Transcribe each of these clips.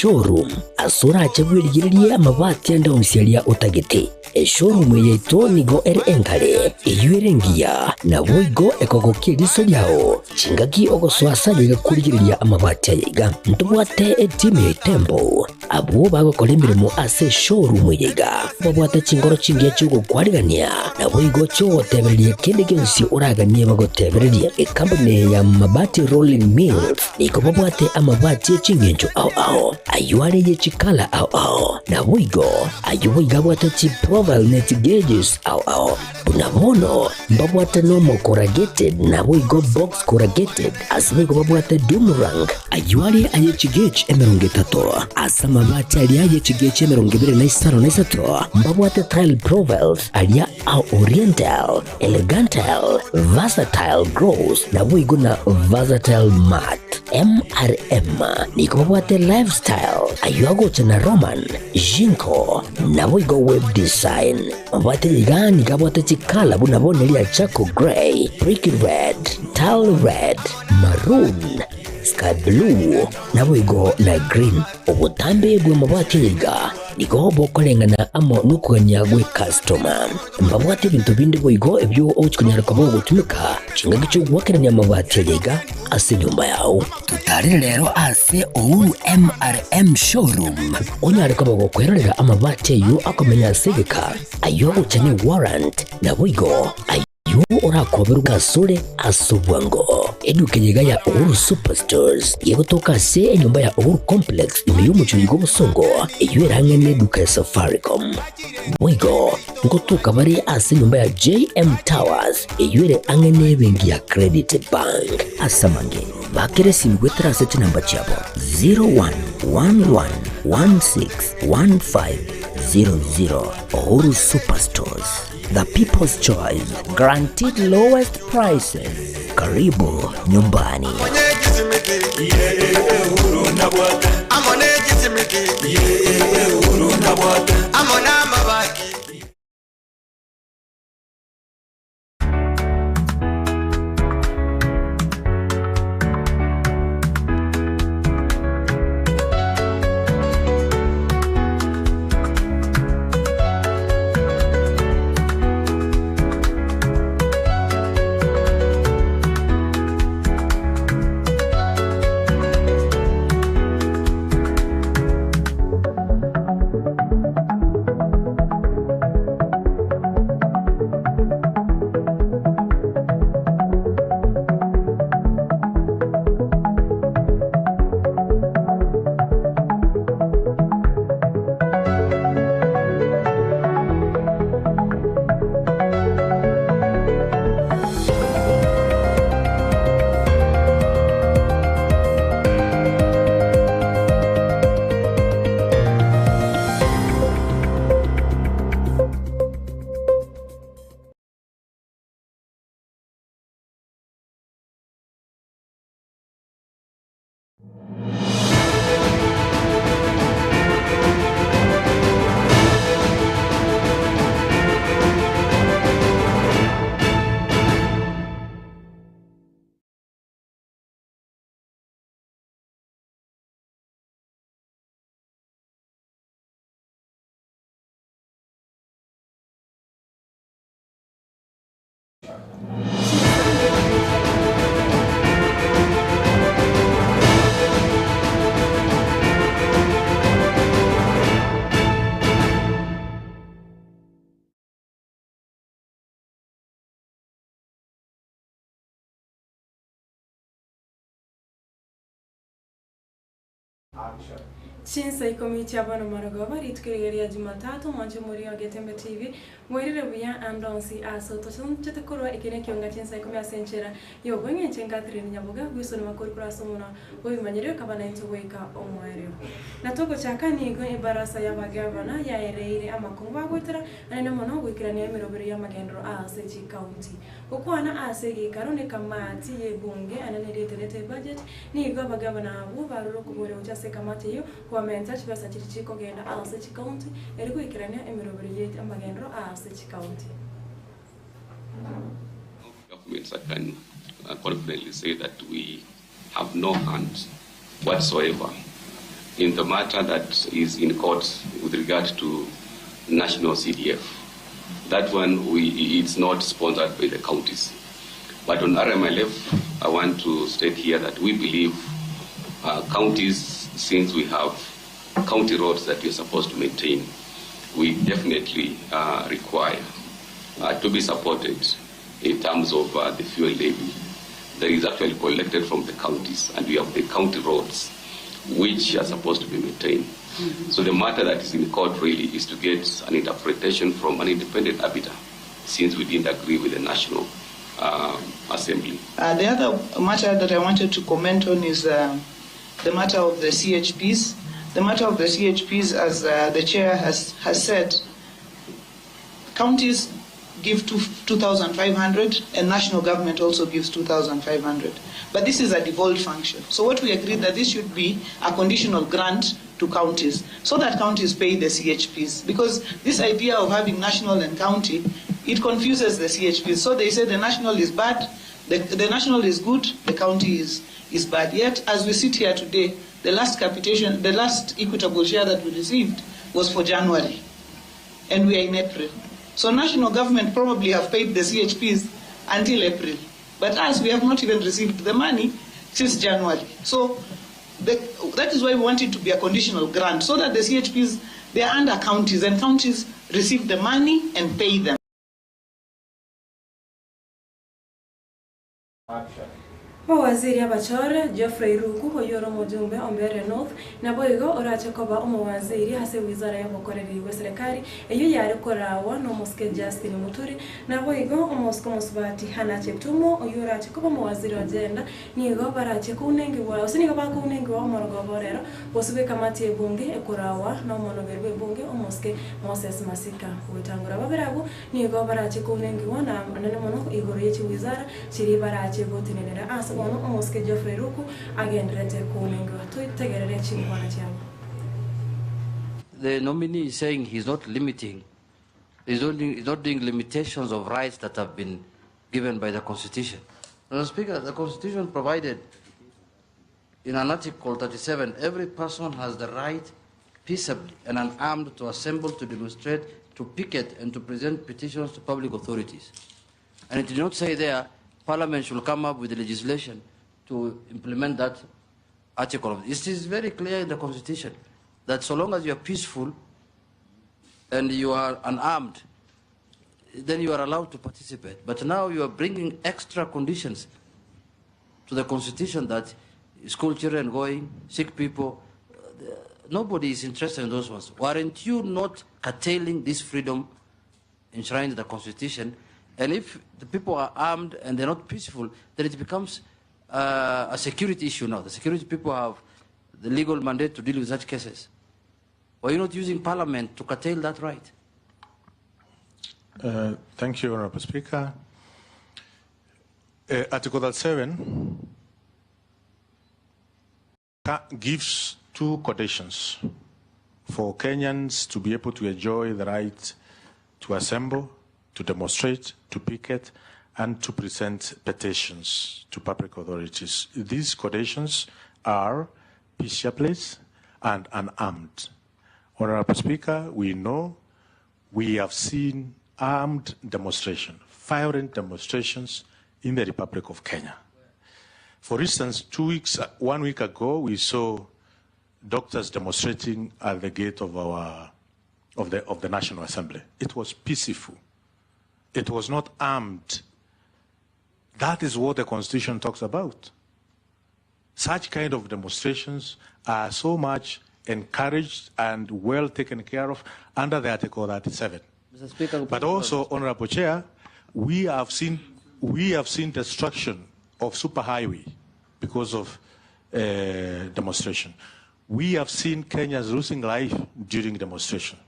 showroom asura achagwirigirie amabati anda umsialia utagiti showroom yeito nigo engale eyuerengia na boigo ekogokia riso yao chingagi ogoswasa ligakurigiria amabati yiga ntubwate team tembo abo bagokora imirimo ase showroom yiga babwate chingoro chingiye cyugo kwarigania na boigo cyo teberie kindi gensi uraganie bagoteberie company ya mabati rolling mills niko babwate amabati chingenjo ao ayuare ye chikala ao na boigo ayuiga bwate chi profile net gauges ao bunabono babwate no corrugated na boigo box corrugated asibigo babwate boomerang ayuare aye chigage emeronge tato asama mabati alia ye chigage emeronge bere na isaro na isato babwate tile profiles alia au oriental elegantal versatile gross na boigo na versatile mat MRM niko babwate lifestyle ayuago chana roman jinko na boigo web design babwate ligani kabwate chikala bunabone lia chaco gray brick red tile red maroon sky blue na boigo na green obutambe bwe mabwate liga niko bokolengana amo nukuganya gwe customer mbabwate bintu bindi boigo ebyo ochikunyara kwabo gutumika chinga cyo gwakeranya amabati liga ase nyumba yao tutari rero ase MRM showroom onyare kwabo gukwerera amabati yo akomenya segeka ayo uchane warrant na boigo ayo urakoberu gasore asubwango edukenya ya Uhuru Superstores yegotoka se nyumba ya Uhuru Complex imiyumu chuligo busongo eyuerange ne duka ya Safaricom boigo ngotoka bari ase nyumba ya JM Towers eyuere angene bengi ya Credit Bank asamange bakere simgwetra seti namba chabo 0111161500 Uhuru Superstores, the people's choice, guaranteed lowest prices. Karibu nyumbani. Chinsa Ikomi Chabano Maragova, Ritkiria Jumatatu, Manchamuria Getembe TV, where we are and don't see us. So, Chetakura, Ekeonga, Chinsa Ikomi Senchera, you're going and Chengatri Nyaboga, Wilson Makura Somona, women Cabana to wake up on Mario. Natoko Chakani, going Barasa Yava Gavana, Yaere, Amakumba, Witra, and Namono, we can name it over Yamagendro, Sechi County. Okwana Asegi, Karonika Mati, Bunge, and an edited budget, Niga Governor, Wuva Rokubo, just a Kamati. Touch basa chichiko genda Sechi County, eriko ikirania emirobiriyete amagendro Sechi County. Governments can confidently say that we have no hand whatsoever in the matter that is in court with regard to national CDF. That one, it's not sponsored by the counties. But on RMLF, I want to state here that we believe counties, since we have county roads that we are supposed to maintain, we definitely require to be supported in terms of the fuel levy that is actually collected from the counties, and we have the county roads which are supposed to be maintained. So the matter that is in court really is to get an interpretation from an independent arbiter, since we didn't agree with the National Assembly. The other matter that I wanted to comment on is the matter of the CHPs. The matter of the CHPs, as the chair has said, counties give 2,500 and national government also gives 2,500. But this is a devolved function. So what we agreed that this should be a conditional grant to counties so that counties pay the CHPs. Because this idea of having national and county, it confuses the CHPs. So they say the national is bad, the national is good, the county is bad. Yet, as we sit here today, the last capitation, the last equitable share that we received was for January, and we are in April. So national government probably have paid the CHPs until April. But us, we have not even received the money since January. So that is why we want it to be a conditional grant, so that the CHPs, they are under counties, and counties receive the money and pay them. Action. Waziri Abachore Geoffrey Ruku oyoro mujumbe Ombere North na boigo orache koba umwaziri hase wizara ya mukoreri wa serikali eyo yari korawa no Moske Justin Muturi na boigo umosko musbati hana cheptumo oyorache koba mwaziri agenda nigo barache kunengi wa usinigo ba kunengi wa morogo borero bosube kamati ebunge ekorawa no monogerwe bunge umoske Moses Masika wetangura baberago nigo barache kunengi wa na nane mono igoro yechi wizara chiri barache gotinenera asa Moske Geoffrey Ruku agendrete kunengo tuitegerere chingwana chabo. The nominee is saying he's not limiting, he's not doing limitations of rights that have been given by the Constitution. Mr. Speaker, the Constitution provided in an Article 37, every person has the right peaceably and unarmed to assemble, to demonstrate, to picket, and to present petitions to public authorities. And it did not say there Parliament should come up with the legislation to implement that article. It is very clear in the Constitution that so long as you are peaceful and you are unarmed, then you are allowed to participate. But now you are bringing extra conditions to the Constitution that school children going, sick people, nobody is interested in those ones. Weren't you not curtailing this freedom enshrined in the Constitution? And if the people are armed and they're not peaceful, then it becomes a security issue now. The security people have the legal mandate to deal with such cases. Why are you not using Parliament to curtail that right? Thank you, Honorable Speaker. Article 7 gives two conditions for Kenyans to be able to enjoy the right to assemble, to demonstrate, to picket, and to present petitions to public authorities. These conditions are peaceably and unarmed. Honorable Speaker, we know we have seen armed demonstration, violent demonstrations in the Republic of Kenya. For instance, 1 week ago, we saw doctors demonstrating at the gate of the National Assembly. It was peaceful. It was not armed. That is what the Constitution talks about. Such kind of demonstrations are so much encouraged and well taken care of under the Article 37. Mr. Speaker, but also, Honorable Chair, we have seen destruction of superhighway because of demonstration. We have seen Kenyans losing life during demonstration.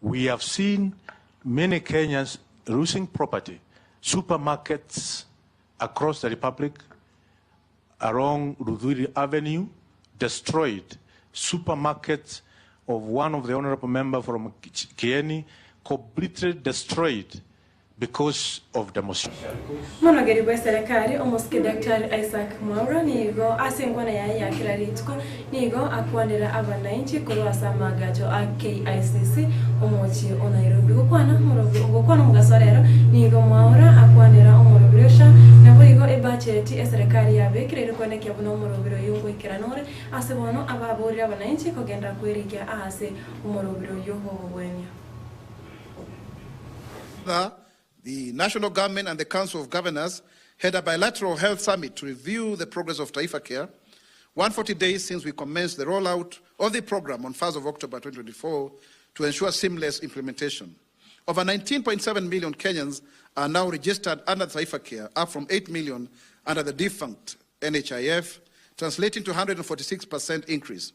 We have seen many Kenyans losing property, supermarkets across the Republic, along Rudhuri Avenue, destroyed. Supermarkets of one of the honorable member from Kieni, completely destroyed because of demonstration. Monogeri bwa serikali omuske Dr. Isaac Mwaura nigo asengwana ya kiraritko nigo akwandira abananchi kulwasa magajo a KICC omochi onairobi gukwana mugasorero nigo Mwaura akwandira omurobirosha nabo igo ebacheti eserikali yabekirere koneke abuna omurobiro yungu ikiranore asebono ababurira abananchi kogenda kwirikia ahase omurobiro yoho bwenya. The national government and the Council of Governors had a bilateral health summit to review the progress of Taifa Care, 140 days since we commenced the rollout of the program on 1st of October 2024 to ensure seamless implementation. Over 19.7 million Kenyans are now registered under Taifa Care, up from 8 million under the defunct NHIF, translating to 146% increase.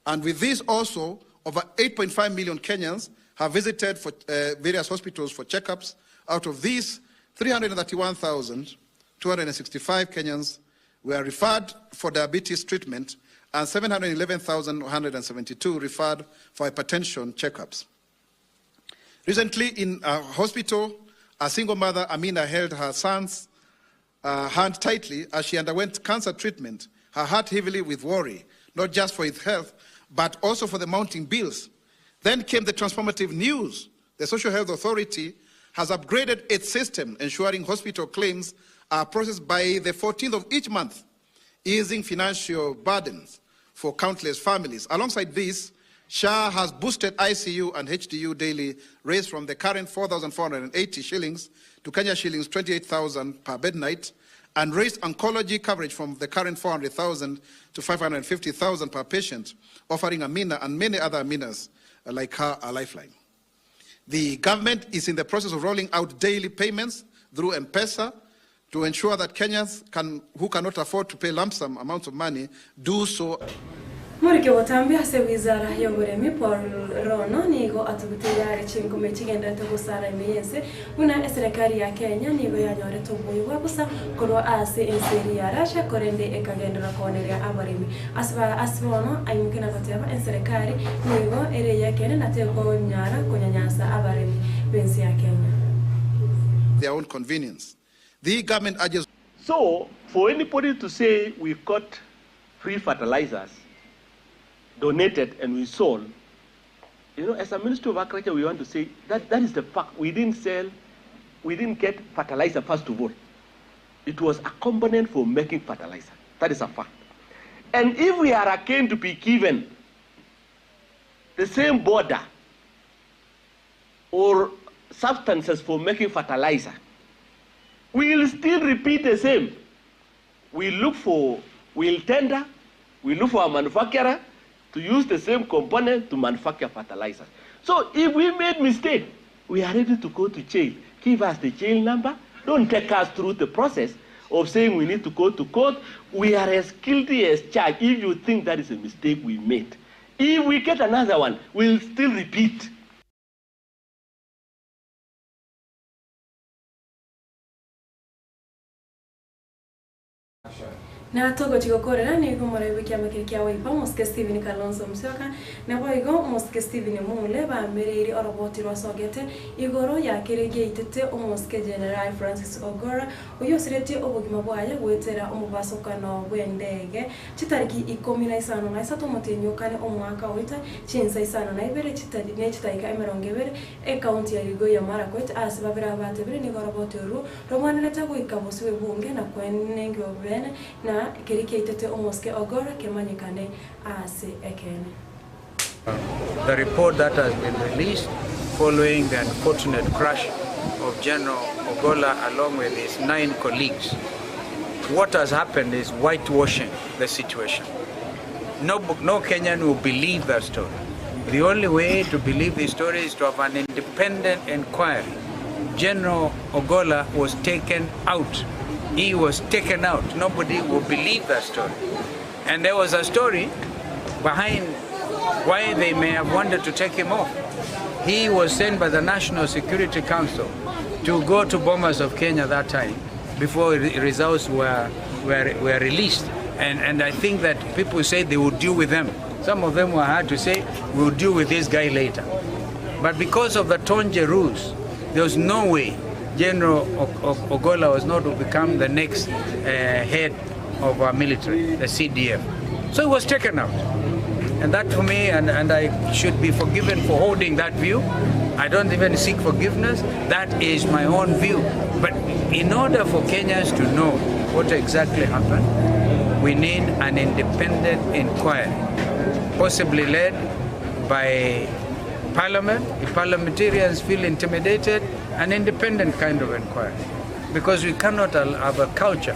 And with this also, over 8.5 million Kenyans have visited for, various hospitals for checkups. Out of these, 331,265 Kenyans were referred for diabetes treatment and 711,172 referred for hypertension checkups. Recently, in a hospital, a single mother, Amina, held her son's hand tightly as she underwent cancer treatment, her heart heavily with worry, not just for his health, but also for the mounting bills. Then came the transformative news. The Social Health Authority has upgraded its system, ensuring hospital claims are processed by the 14th of each month, easing financial burdens for countless families. Alongside this, SHA has boosted ICU and HDU daily rates from the current 4,480 shillings to Kenya shillings 28,000 per bed night, and raised oncology coverage from the current 400,000 to 550,000 per patient, offering Amina and many other Aminas like her a lifeline. The government is in the process of rolling out daily payments through M-Pesa to ensure that Kenyans who cannot afford to pay lump sum amounts of money do so. Murike watambia se wizara ya buremi Paul Rono nigo atubutira chingo mechigenda tugusara imiyese una serikali ya Kenya nigo yanyore tubuyi wabusa kolwa ase inseri ya rasha korende ekagendera koneria abarimi asbono ayimukina bateba serikali nigo ere ya Kenya nateko nyara kunyanyasa abarimi bensi ya Kenya their own convenience. The government urges. So for anybody to say we got free fertilizers donated and we sold, you know, as a Minister of Agriculture, we want to say that is the fact. We didn't get fertilizer first of all. It was a component for making fertilizer. That is a fact. And if we are again to be given the same border or substances for making fertilizer, we will still repeat the same. We'll tender, we look for a manufacturer to use the same component to manufacture fertilizers. So if we made mistake, we are ready to go to jail. Give us the jail number. Don't take us through the process of saying we need to go to court. We are as guilty as charged if you think that is a mistake we made. If we get another one, we'll still repeat. Na togo chigokorera ni gumore kia makirikia waipa muske Steven Kalonzo Musyoka na boigo muske Steven Mule ba mereri oroboti rwasogete igoro ya kirege itete umuske General Francis Ogora uyosireti obugima bwaye gwetera umubasokano bwendege chitariki Ikomi na isano na isato motenyukane omwaka wita Chinsa isano na ibere chitadi ne chitaika emerongevere county ya Rigo ya Marakwet asibabira batebere ni goroboti ru romaneleta gwikabosiwe bunge na kwenenge obene na kirikitete omoske Ogora kemanyikane ase ekene. The report that has been released following the unfortunate crash of General Ogola along with his 9 colleagues. What has happened is whitewashing the situation. No Kenyan will believe that story. The only way to believe the story is to have an independent inquiry. General Ogola was taken out. He was taken out. Nobody will believe that story. And there was a story behind why they may have wanted to take him off. He was sent by the National Security Council to go to bombers of Kenya that time before results were released. And I think that people said they would deal with them. Some of them were hard to say, we'll deal with this guy later. But because of the Tonje rules, there was no way General Ogola was not to become the next head of our military, the CDF. So he was taken out. And that for me, and I should be forgiven for holding that view. I don't even seek forgiveness. That is my own view. But in order for Kenyans to know what exactly happened, we need an independent inquiry, possibly led by Parliament. If parliamentarians feel intimidated, an independent kind of inquiry. Because we cannot have a culture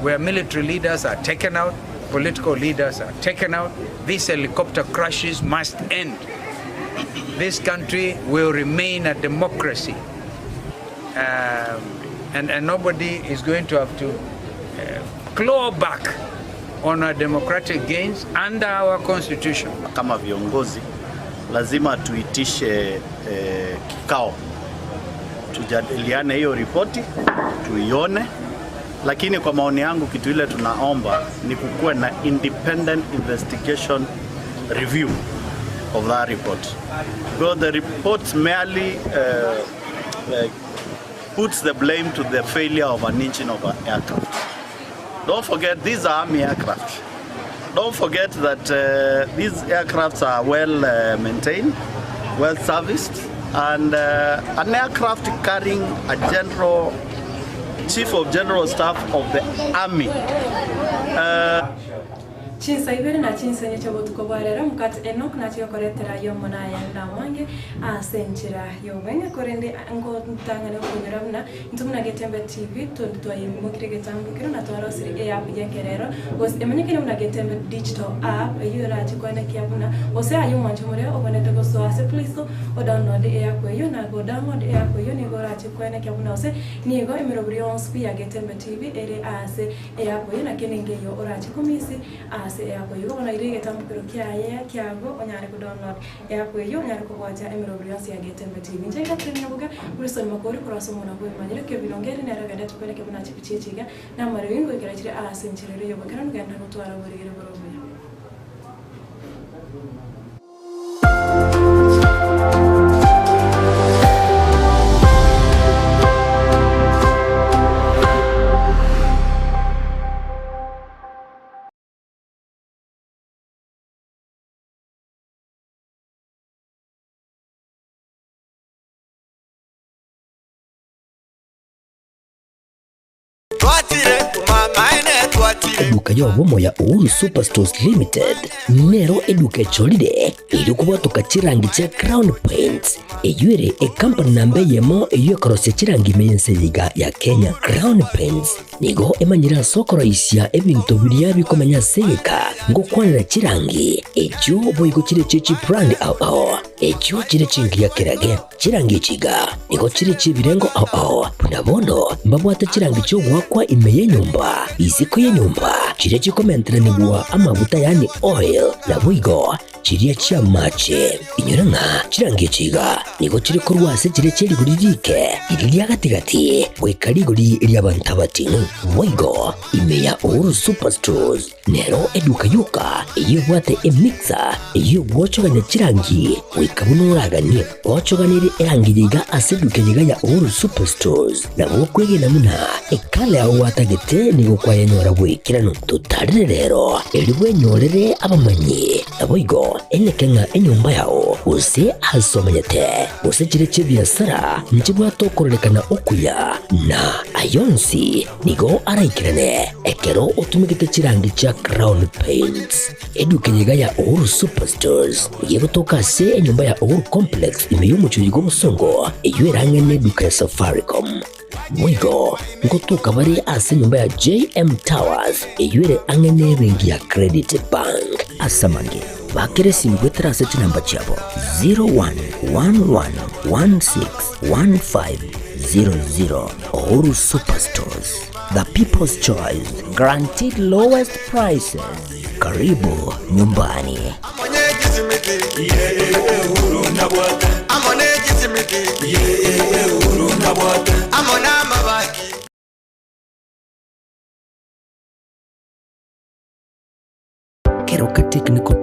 where military leaders are taken out, political leaders are taken out. These helicopter crashes must end. This country will remain a democracy. And nobody is going to have to claw back on our democratic gains under our constitution. Kama viongozi lazima tuitishe kikao, tujadiliane hiyo ripoti, tuione, lakini kwa maoni yangu kitu ile tunaomba ni kukuwa na independent investigation review of that report. Because the report merely puts the blame to the failure of an engine of an aircraft. Don't forget, these are army aircraft. Don't forget that these aircrafts are well maintained, well serviced, and an aircraft carrying a chief of general staff of the army. Chinsa ibere na Chinsa nyacho tukobarera mukati Enoch na cyo koretera yo monaya na wange asenchira yo wenga korende ngo ntangane kunyuramna ntumuna Getembe TV tondwaye mukire getambukiro na twarosiri app yekerero was emenyekene muna Getembe digital app yura chikwana kiabuna ose ayo mwancho muri obonete go so ase please o download app yo na go download app yo ni go ra chikwana kiabuna ose ni go emirobrio spia Getembe TV ere ase app yo na kenenge yo ora chikomisi ase app yo ona irege tambukiro kyaye kyago onyare ku download app yo onyare ku wacha emirobrio ya Getembe TV njenga Nyaboga Wilson makori kurasomo na boy manyire ke bilongere na ragada tupeleke buna chipichiga na mare wingo ikirachire asenchirero yo bakana ngenda gutwara burigire borobo. Eduka yobomo ya Uhuru Superstores Limited nero eduka echolide iri kubatoka chirangi cha Crown Paints eyure company nambe yemo eyo korose chirangi meyenseyiga ya Kenya. Crown Paints nigo emanyira soko raisia ebintu biriya bikomanya seka ngo kwanira chirangi echo boyiko chire chichi brand ao echo chire chingi ya kirage chirangi chiga nigo chire chibirengo ao punabono mbabwata chirangi cyo gwakwa imeye nyumba iziko ye nyumba chire chikomentera nigwa amavuta yani oil na bwigo chiriya chia mache inyuranga chirangi chiga nigo chire kurwase chire chiri guririke iriya gatigati wekariguri iriya bantabatinu bwigo imeya Uhuru Superstores nero eduka yuka iyo bwate emixer iyo bwochoganya chirangi wekabunuraganie bwochoganire erangi yiga aseduke yiga ya Uhuru Superstores na bokwege namuna ekale aho watagete nigo kwayanyora bwekirano tutarire rero eriwe nyorere abamanyi aboigo enekenga enyumba yao use hasomanyete use chire chibiasara nchibwa tokorelekana okuya na ayonsi nigo araikirane ekero utumikite chirangi cha Crown Paints eduke yiga ya Uhuru Superstores yego toka se enyumba ya Uhuru Complex imeyumucho yigo musongo eyuerange ne duka ya Safaricom mwigo ngotuka bari ase nyumba ya JM Towers eyuere angene bengi ya Credit Bank asamange bakire simgwe trase chinamba chabo 0111161500 Uhuru Superstores, the people's choice, guaranteed lowest prices. Karibu nyumbani. Keroka Technical